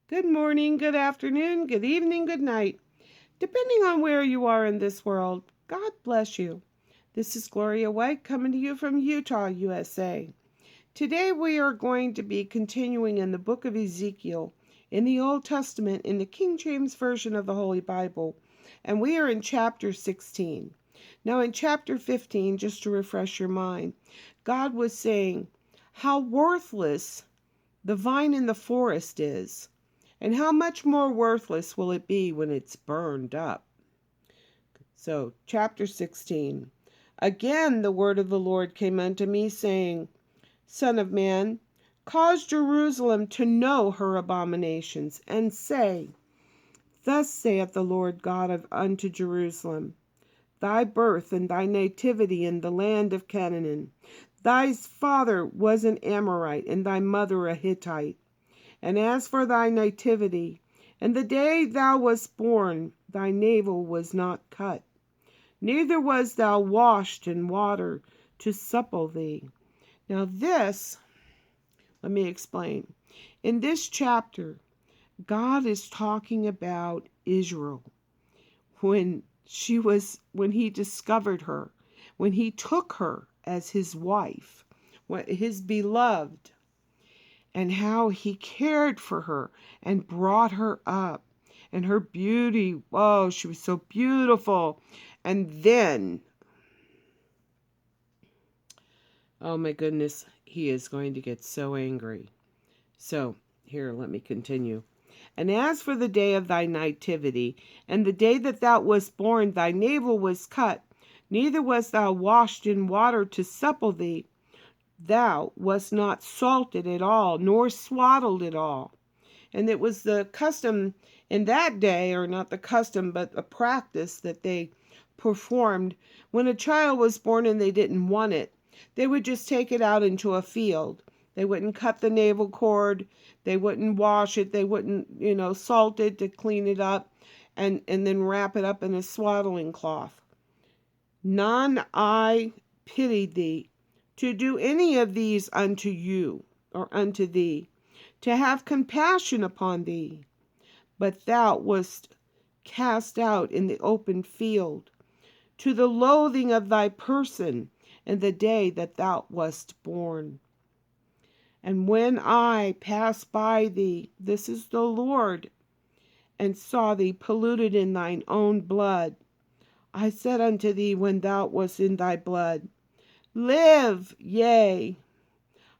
Good morning, good afternoon, good evening, good night. Depending on where you are in this world, God bless you. This is Gloria White coming to you from Utah, USA. Today we are going to be continuing in the book of Ezekiel in the Old Testament in the King James Version of the Holy Bible, and we are in chapter 16. Now in chapter 15, just to refresh your mind, God was saying how worthless the vine in the forest is. And how much more worthless will it be when it's burned up? So, chapter 16. Again the word of the Lord came unto me, saying, Son of man, cause Jerusalem to know her abominations, and say, Thus saith the Lord God unto Jerusalem, Thy birth and thy nativity in the land of Canaan. Thy father was an Amorite, and thy mother a Hittite. And as for thy nativity, and the day thou wast born, thy navel was not cut, neither was thou washed in water to supple thee. Now this, let me explain. In this chapter, God is talking about Israel when he discovered her, when he took her as his wife, his beloved, and how he cared for her and brought her up. And her beauty, oh, she was so beautiful. And then, oh my goodness, he is going to get so angry. So, here, let me continue. And as for the day of thy nativity, and the day that thou wast born, thy navel was cut, neither wast thou washed in water to supple thee. Thou wast not salted at all, nor swaddled at all. And it was the custom in that day, or not the custom, but a practice that they performed. When a child was born and they didn't want it, they would just take it out into a field. They wouldn't cut the navel cord. They wouldn't wash it. They wouldn't, salt it to clean it up and then wrap it up in a swaddling cloth. None I pitied thee to do any of these unto you, or unto thee, to have compassion upon thee. But thou wast cast out in the open field, to the loathing of thy person in the day that thou wast born. And when I passed by thee, this is the Lord, and saw thee polluted in thine own blood, I said unto thee when thou wast in thy blood, Live, yea.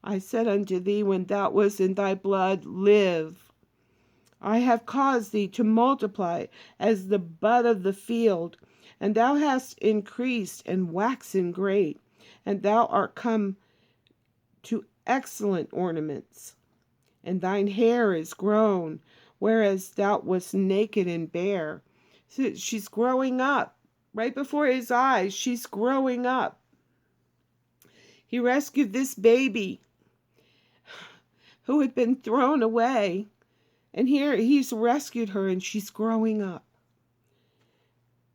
I said unto thee when thou wast in thy blood, Live. I have caused thee to multiply as the bud of the field, and thou hast increased and waxen great, and thou art come to excellent ornaments. And thine hair is grown, whereas thou wast naked and bare. So she's growing up. Right before his eyes, she's growing up. He rescued this baby who had been thrown away. And here he's rescued her and she's growing up.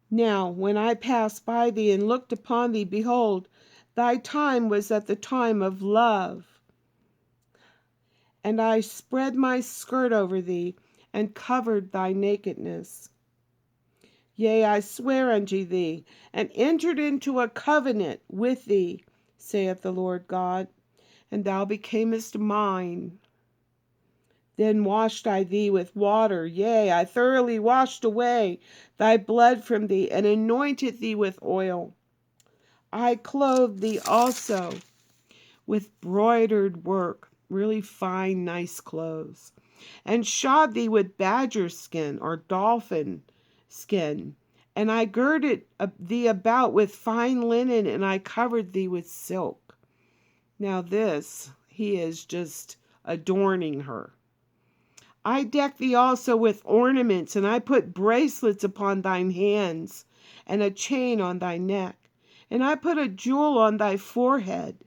Now, when I passed by thee and looked upon thee, behold, thy time was at the time of love. And I spread my skirt over thee and covered thy nakedness. Yea, I swear unto thee, and entered into a covenant with thee, saith the Lord God, and thou becamest mine. Then washed I thee with water, yea, I thoroughly washed away thy blood from thee, and anointed thee with oil. I clothed thee also with broidered work, really fine, nice clothes, and shod thee with badger skin or dolphin skin, and I girded thee about with fine linen, and I covered thee with silk. Now this, he is just adorning her. I decked thee also with ornaments, and I put bracelets upon thine hands, and a chain on thy neck, and I put a jewel on thy forehead,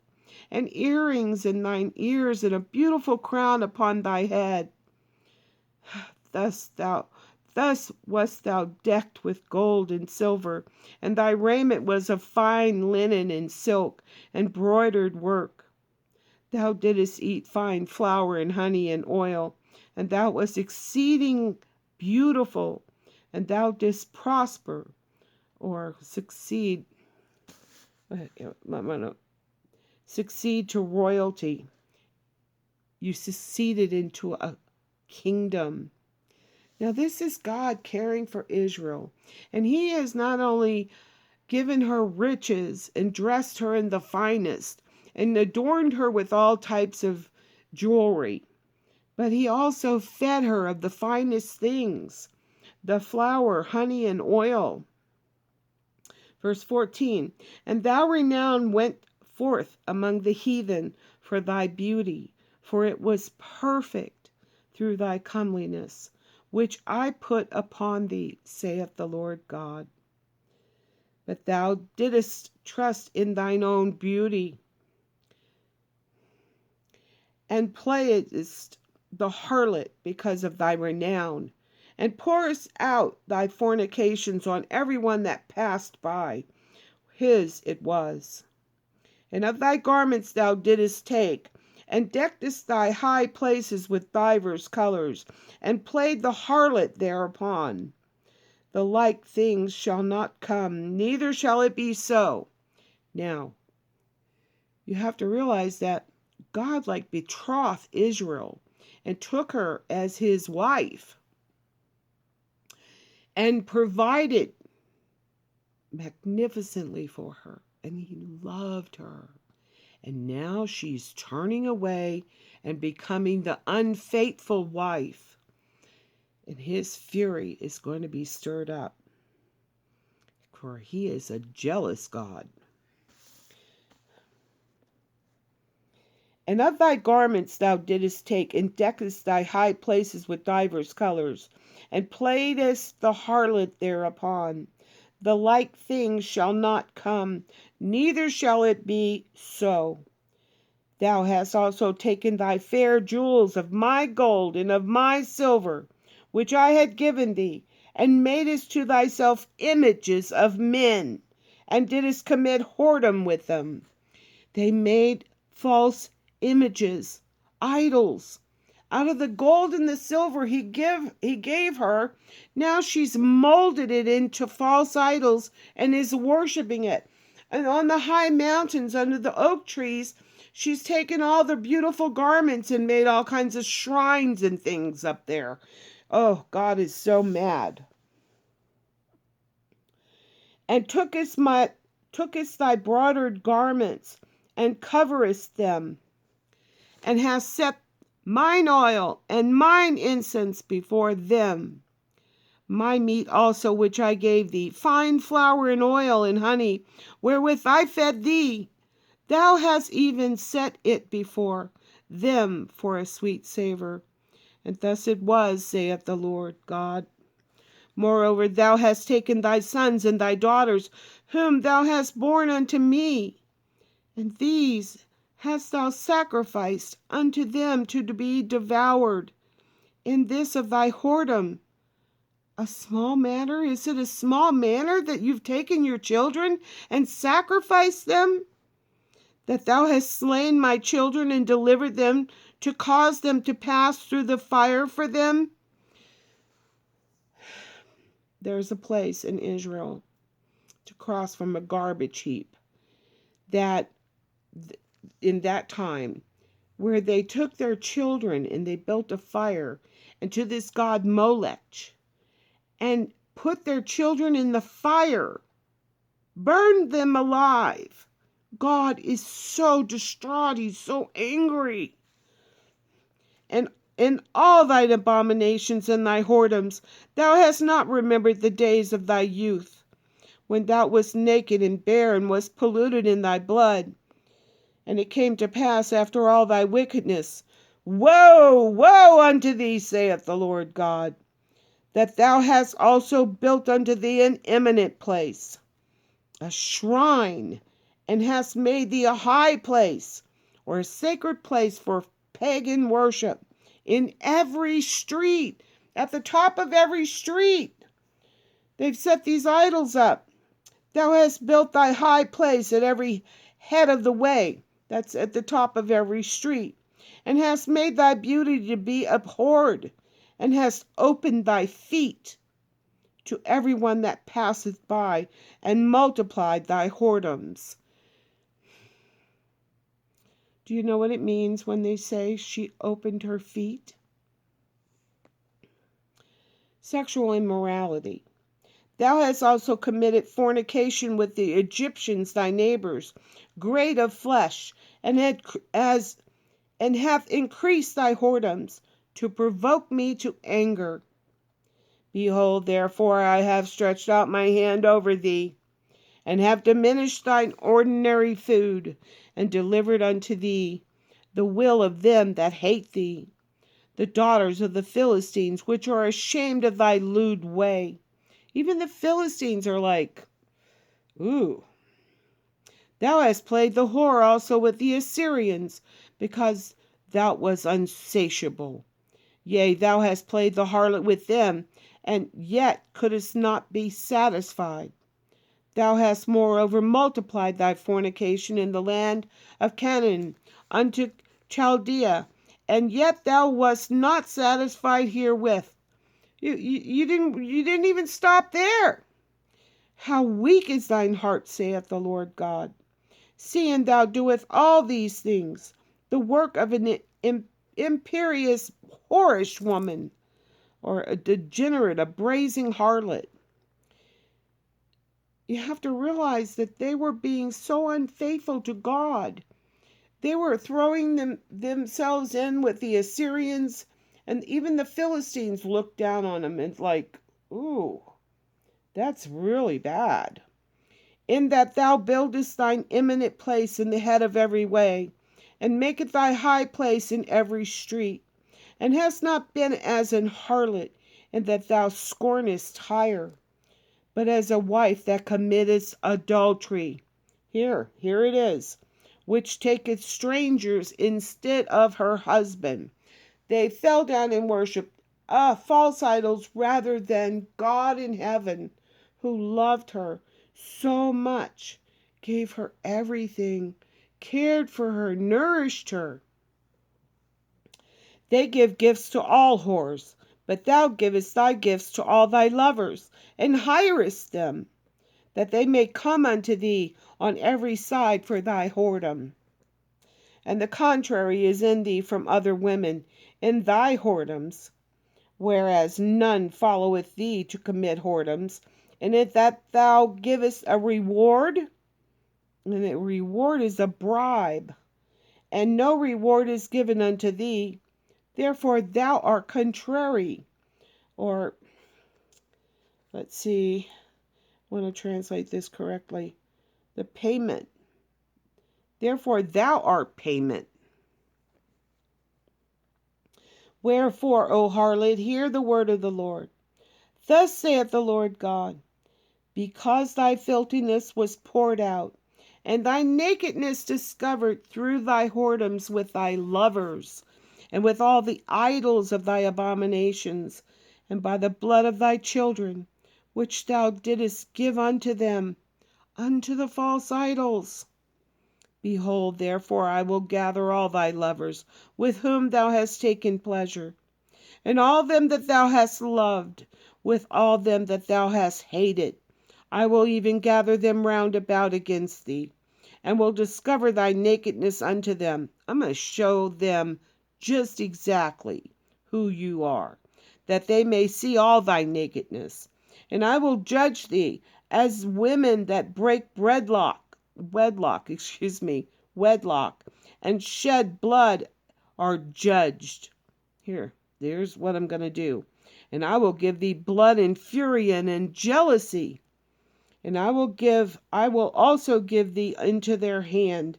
and earrings in thine ears, and a beautiful crown upon thy head. Thus wast thou decked with gold and silver, and thy raiment was of fine linen and silk and broidered work. Thou didst eat fine flour and honey and oil, and thou wast exceeding beautiful, and thou didst prosper, or succeed to royalty. You succeeded into a kingdom. Now this is God caring for Israel, and he has not only given her riches and dressed her in the finest and adorned her with all types of jewelry, but he also fed her of the finest things, the flour, honey, and oil. Verse 14, and thou renown went forth among the heathen for thy beauty, for it was perfect through thy comeliness, which I put upon thee, saith the Lord God. But thou didst trust in thine own beauty, and playedst the harlot because of thy renown, and pourest out thy fornications on every one that passed by. His it was. And of thy garments thou didst take, and deckedst thy high places with divers colors, and played the harlot thereupon. The like things shall not come, neither shall it be so. Now, you have to realize that God betrothed Israel and took her as his wife and provided magnificently for her, and he loved her. And now she's turning away and becoming the unfaithful wife, and his fury is going to be stirred up, for he is a jealous God. And of thy garments thou didst take, and deckedst thy high places with divers colors, and playedst the harlot thereupon. The like thing shall not come, neither shall it be so. Thou hast also taken thy fair jewels of my gold and of my silver, which I had given thee, and madest to thyself images of men, and didst commit whoredom with them. They made false images, idols, out of the gold and the silver he gave her. Now she's molded it into false idols and is worshiping it. And on the high mountains under the oak trees, she's taken all the beautiful garments and made all kinds of shrines and things up there. Oh, God is so mad. And tookest thy broidered garments, and coverest them, and hast set mine oil and mine incense before them. My meat also which I gave thee, fine flour and oil and honey, wherewith I fed thee, thou hast even set it before them for a sweet savor. And thus it was, saith the Lord God. Moreover, thou hast taken thy sons and thy daughters, whom thou hast borne unto me, and these hast thou sacrificed unto them to be devoured. In this of thy whoredom, a small matter? Is it a small matter that you've taken your children and sacrificed them? That thou hast slain my children and delivered them to cause them to pass through the fire for them? There's a place in Israel to cross from a garbage heap that in that time where they took their children and they built a fire and to this god Molech and put their children in the fire, burned them alive. God is so distraught. He's so angry. And in all thine abominations and thy whoredoms, thou hast not remembered the days of thy youth, when thou wast naked and bare and wast polluted in thy blood. And it came to pass after all thy wickedness, woe, woe unto thee, saith the Lord God, that thou hast also built unto thee an eminent place, a shrine, and hast made thee a high place, or a sacred place for pagan worship, in every street, at the top of every street. They've set these idols up. Thou hast built thy high place at every head of the way. That's at the top of every street. and hast made thy beauty to be abhorred, and hast opened thy feet to every one that passeth by, and multiplied thy whoredoms. Do you know what it means when they say she opened her feet? Sexual immorality. Thou hast also committed fornication with the Egyptians thy neighbors, great of flesh, and hath increased thy whoredoms, to provoke me to anger. Behold, therefore, I have stretched out my hand over thee, and have diminished thine ordinary food, and delivered unto thee the will of them that hate thee, the daughters of the Philistines, which are ashamed of thy lewd way. Even the Philistines are like, ooh. Thou hast played the whore also with the Assyrians, because thou wast unsatiable. Yea, thou hast played the harlot with them, and yet couldst not be satisfied. Thou hast moreover multiplied thy fornication in the land of Canaan unto Chaldea, and yet thou wast not satisfied herewith. You didn't even stop there. How weak is thine heart, saith the Lord God, seeing thou doest all these things, the work of an imperious, whorish woman, or a degenerate, a brazen harlot. You have to realize that they were being so unfaithful to God. They were throwing themselves in with the Assyrians, and even the Philistines looked down on them and like, ooh, that's really bad. In that thou buildest thine eminent place in the head of every way, and maketh thy high place in every street, and hast not been as an harlot, in that thou scornest hire, but as a wife that committeth adultery. Here it is, which taketh strangers instead of her husband. They fell down and worshipped false idols rather than God in heaven, who loved her so much, gave her everything, cared for her, nourished her. They give gifts to all whores, but thou givest thy gifts to all thy lovers, and hirest them, that they may come unto thee on every side for thy whoredom. And the contrary is in thee from other women, in thy whoredoms, whereas none followeth thee to commit whoredoms, and if that thou givest a reward, and a reward is a bribe, and no reward is given unto thee, therefore thou art contrary. Or, let's see, I want to translate this correctly. The payment. Therefore thou art payment. Wherefore, O harlot, hear the word of the Lord. Thus saith the Lord God, because thy filthiness was poured out, and thy nakedness discovered through thy whoredoms with thy lovers, and with all the idols of thy abominations, and by the blood of thy children, which thou didst give unto them, unto the false idols. Behold, therefore, I will gather all thy lovers, with whom thou hast taken pleasure, and all them that thou hast loved, with all them that thou hast hated. I will even gather them round about against thee, and will discover thy nakedness unto them. I'm going to show them just exactly who you are, that they may see all thy nakedness. And I will judge thee as women that break wedlock, and shed blood are judged. There's what I'm going to do. And I will give thee blood and fury and jealousy. And I will also give thee into their hand,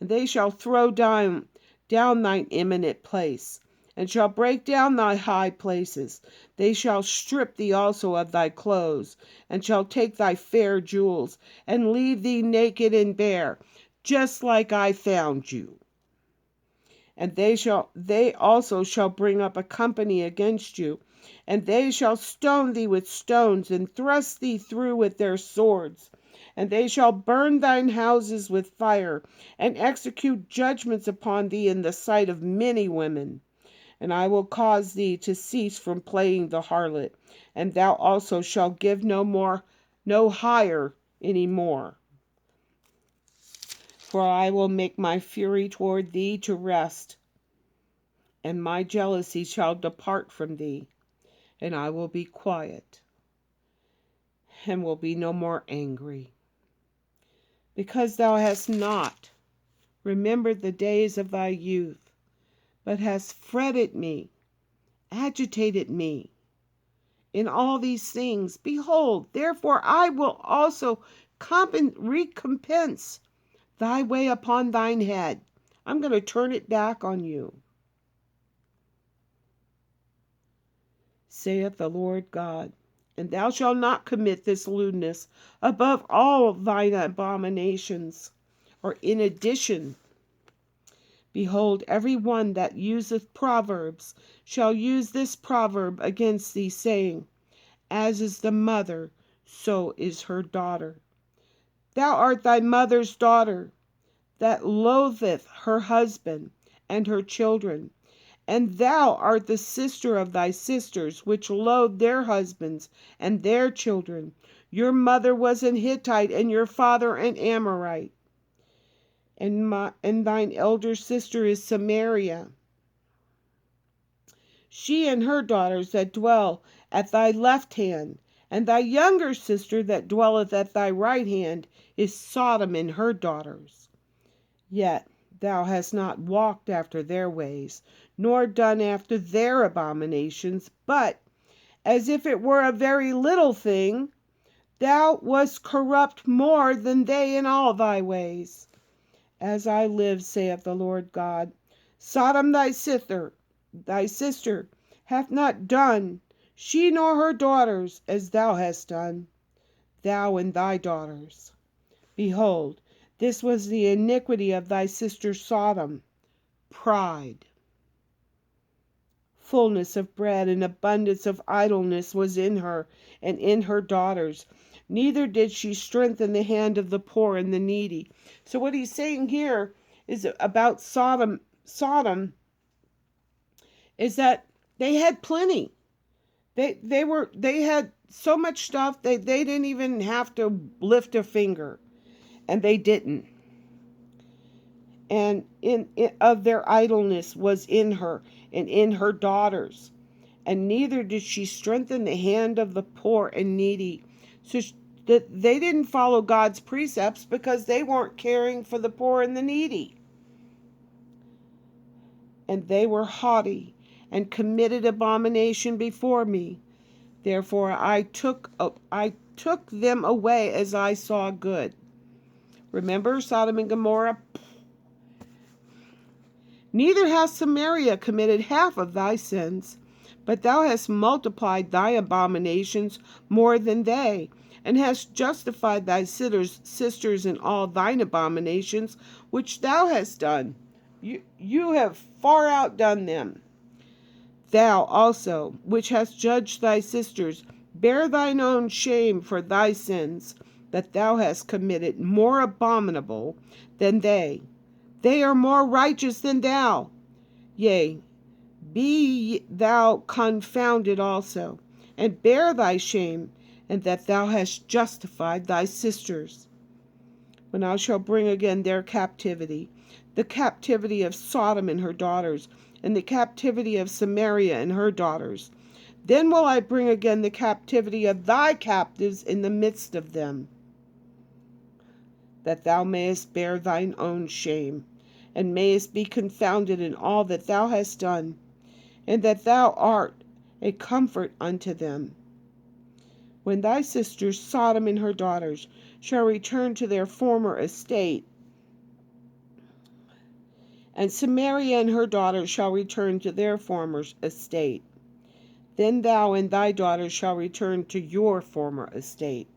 and they shall throw down thine eminent place, and shall break down thy high places. They shall strip thee also of thy clothes, and shall take thy fair jewels, and leave thee naked and bare, just like I found you. And they also shall bring up a company against you, and they shall stone thee with stones, and thrust thee through with their swords. and they shall burn thine houses with fire, and execute judgments upon thee in the sight of many women. And I will cause thee to cease from playing the harlot, and thou also shalt give no hire any more. For I will make my fury toward thee to rest, and my jealousy shall depart from thee, and I will be quiet, and will be no more angry. Because thou hast not remembered the days of thy youth, but hast fretted me, agitated me in all these things. Behold, therefore I will also recompense thy way upon thine head. I'm going to turn it back on you, saith the Lord God. And thou shalt not commit this lewdness above all thine abominations, or in addition. Behold, every one that useth proverbs shall use this proverb against thee, saying, As is the mother, so is her daughter. Thou art thy mother's daughter, that loatheth her husband and her children. And thou art the sister of thy sisters, which loathe their husbands and their children. Your mother was an Hittite, and your father an Amorite. And thine elder sister is Samaria, she and her daughters that dwell at thy left hand. And thy younger sister that dwelleth at thy right hand is Sodom and her daughters. Yet thou hast not walked after their ways, nor done after their abominations, but, as if it were a very little thing, thou wast corrupt more than they in all thy ways. As I live, saith the Lord God, Sodom thy sister hath not done, she nor her daughters, as thou hast done, thou and thy daughters. Behold, this was the iniquity of thy sister Sodom, pride. Fullness of bread and abundance of idleness was in her and in her daughters. Neither did she strengthen the hand of the poor and the needy. So what he's saying here is about Sodom is that they had plenty. They had so much stuff they didn't even have to lift a finger. And they didn't. And of their idleness was in her and in her daughters. And neither did she strengthen the hand of the poor and needy. So that they didn't follow God's precepts because they weren't caring for the poor and the needy. And they were haughty and committed abomination before me. Therefore I took them away as I saw good. Remember Sodom and Gomorrah? Neither hath Samaria committed half of thy sins, but thou hast multiplied thy abominations more than they, and hast justified thy sisters in all thine abominations which thou hast done. You have far outdone them. Thou also, which hast judged thy sisters, bear thine own shame for thy sins, that thou hast committed more abominable than they. They are more righteous than thou. Yea, be thou confounded also, and bear thy shame, and that thou hast justified thy sisters. When I shall bring again their captivity, the captivity of Sodom and her daughters, and the captivity of Samaria and her daughters, then will I bring again the captivity of thy captives in the midst of them, that thou mayest bear thine own shame, and mayest be confounded in all that thou hast done, and that thou art a comfort unto them. When thy sisters Sodom and her daughters shall return to their former estate, and Samaria and her daughters shall return to their former estate, then thou and thy daughters shall return to your former estate.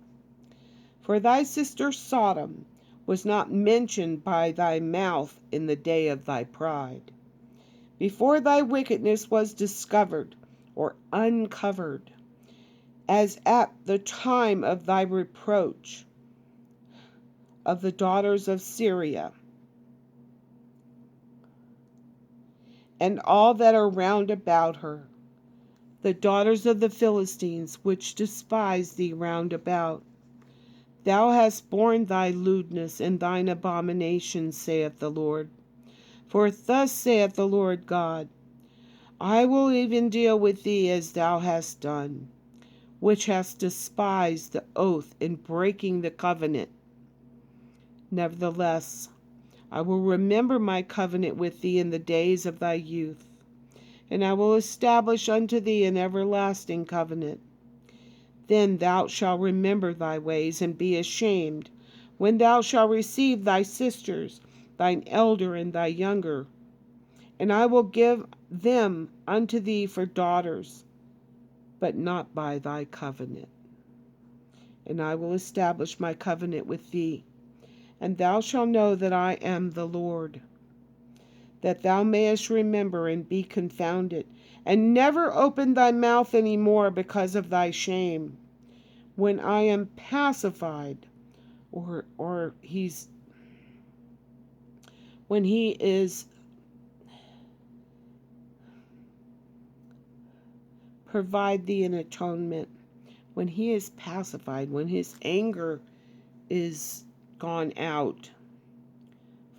For thy sister Sodom was not mentioned by thy mouth in the day of thy pride, before thy wickedness was discovered or uncovered, as at the time of thy reproach, of the daughters of Syria, and all that are round about her, the daughters of the Philistines, which despise thee round about. Thou hast borne thy lewdness and thine abominations, saith the Lord. For thus saith the Lord God, I will even deal with thee as thou hast done, which hast despised the oath in breaking the covenant. Nevertheless, I will remember my covenant with thee in the days of thy youth, and I will establish unto thee an everlasting covenant. Then thou shalt remember thy ways and be ashamed, when thou shalt receive thy sisters, thine elder and thy younger, and I will give them unto thee for daughters, but not by thy covenant. And I will establish my covenant with thee, and thou shalt know that I am the Lord, that thou mayest remember and be confounded, and never open thy mouth any more because of thy shame. When I am pacified, when he is provide thee an atonement, when he is pacified, when his anger is gone out,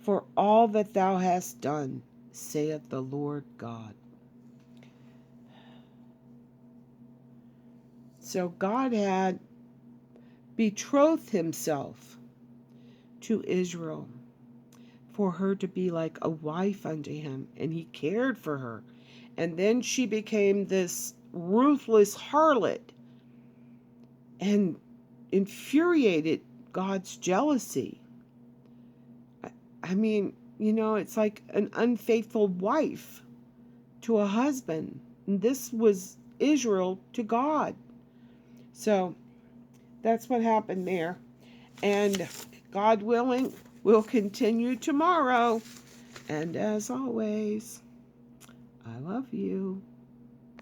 for all that thou hast done, saith the Lord God. So God had betrothed himself to Israel for her to be like a wife unto him, and he cared for her. And then she became this ruthless harlot and infuriated God's jealousy. I mean, it's like an unfaithful wife to a husband. And this was Israel to God. So that's what happened there. And God willing, we'll continue tomorrow. And as always, I love you.